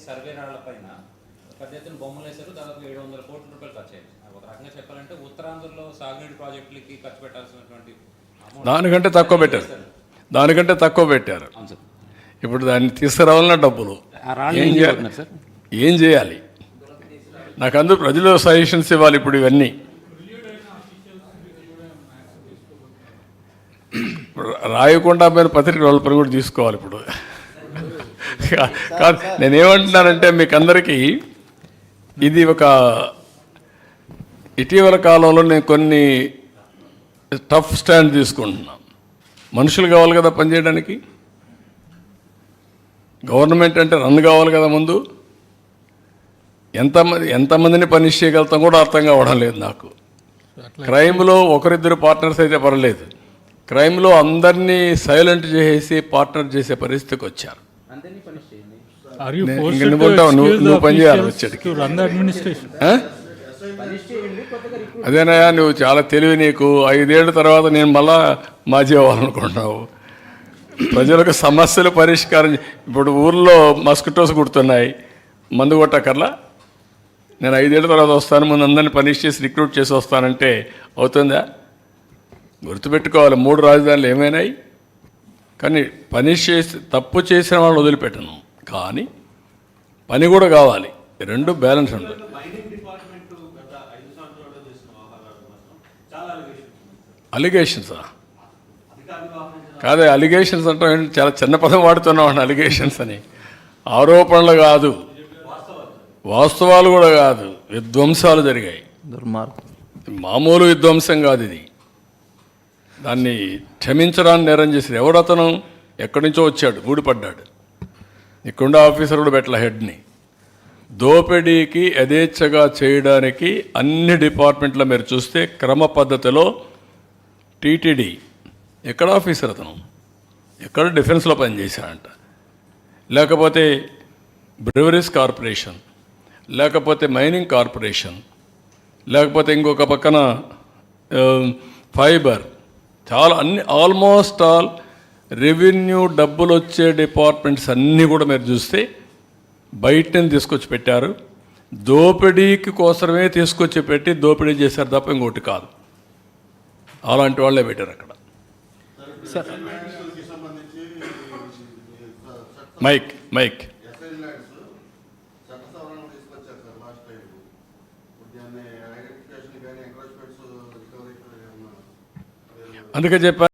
Survey రాళ్ల పైన పెద్ద ఎత్తున బొమ్మలు వేశారు. దాదాపు 700 కోట్ల రూపాయలు ఖర్చు అయ్యింది. ఒక రకంగా చెప్పాలంటే ఉత్తరాంధ్రలో సాగునీటి ప్రాజెక్టులకి ఖర్చు పెట్టాల్సినటువంటి దానికంటే తక్కువ పెట్టారు. ఇప్పుడు దాన్ని తీసుకురావాలన్న డబ్బులు ఏం చేయాలి? నాకు అందరూ ప్రజలు సజెషన్స్ ఇవ్వాలి. ఇప్పుడు ఇవన్నీ రాయకుండా మీరు పత్రిక వాళ్ళ పని కూడా తీసుకోవాలి. ఇప్పుడు కాదు, నేనేమంటున్నానంటే మీకు అందరికీ ఇది ఒక ఇటీవల కాలంలో నేను కొన్ని టఫ్ స్టాండ్ తీసుకుంటున్నాను. మనుషులు కావాలి కదా పనిచేయడానికి. గవర్నమెంట్ అంటే రన్ కావాలి కదా ముందు. ఎంతమందిని పనిష్ చేయగలుగుతాం కూడా అర్థం కావడం లేదు నాకు. క్రైమ్లో ఒకరిద్దరు పార్ట్నర్స్ అయితే పర్లేదు, క్రైమ్లో అందరినీ సైలెంట్ చేసేసి పార్ట్నర్ చేసే పరిస్థితికి వచ్చారు. నువ్వు పనిచేయాలి వచ్చేటికి. అదేనయ్యా, నువ్వు చాలా తెలివి. నీకు 5 ఏళ్ళ తర్వాత నేను మళ్ళా మాజీ అవ్వాలనుకుంటున్నావు. ప్రజలకు సమస్యలు పరిష్కారం. ఇప్పుడు ఊర్లో మస్కిటోస్ కుడుతున్నాయి, మందు కొట్టకర్లా. నేను 5 ఏళ్ళ తర్వాత వస్తాను, ముందు అందరినీ పనిష్ చేసి రిక్రూట్ చేసి వస్తానంటే అవుతుందా? గుర్తుపెట్టుకోవాలి, 3 రాజధానులు ఏమైనాయి. కానీ పనిష్ చేసి తప్పు చేసిన వాళ్ళు వదిలిపెట్టను, కానీ పని కూడా కావాలి. 2 బ్యాలెన్స్ ఉంటుంది. అలిగేషన్సా? కాదే, అలిగేషన్స్ అంటే చాలా చిన్న పదం వాడుతున్నాం. అలిగేషన్స్ అని ఆరోపణలు కాదు, వాస్తవాలు కూడా కాదు. విధ్వంసాలు జరిగాయి. మామూలు విధ్వంసం కాదు ఇది. దాన్ని క్షమించడాన్ని నేరం చేశారు. ఎవడతను? ఎక్కడి నుంచో వచ్చాడు, ఊడిపడ్డాడు. ఇక్కడుండే ఆఫీసర్ కూడా పెట్టల హెడ్ని. దోపిడీకి యథేచ్ఛగా చేయడానికి అన్ని డిపార్ట్మెంట్లో మీరు చూస్తే క్రమ పద్ధతిలో టీటీడీ ఎక్కడ ఆఫీసర్ అతను, ఎక్కడ డిఫెన్స్లో పనిచేశాడంట, లేకపోతే బ్రెవరీస్ కార్పొరేషన్, లేకపోతే మైనింగ్ కార్పొరేషన్, లేకపోతే ఇంకొక పక్కన ఫైబర్, చాలా అన్ని ఆల్మోస్ట్ ఆల్ రెవెన్యూ డబ్బులు వచ్చే డిపార్ట్మెంట్స్ అన్నీ కూడా మీరు చూస్తే బయటని తీసుకొచ్చి పెట్టారు. దోపిడీకి కోసమే తీసుకొచ్చి పెట్టి దోపిడీ చేశారు తప్ప ఇంకోటి కాదు. అలాంటి వాళ్ళే పెట్టారు అక్కడ. మైక్ అందుకే చెప్పాను.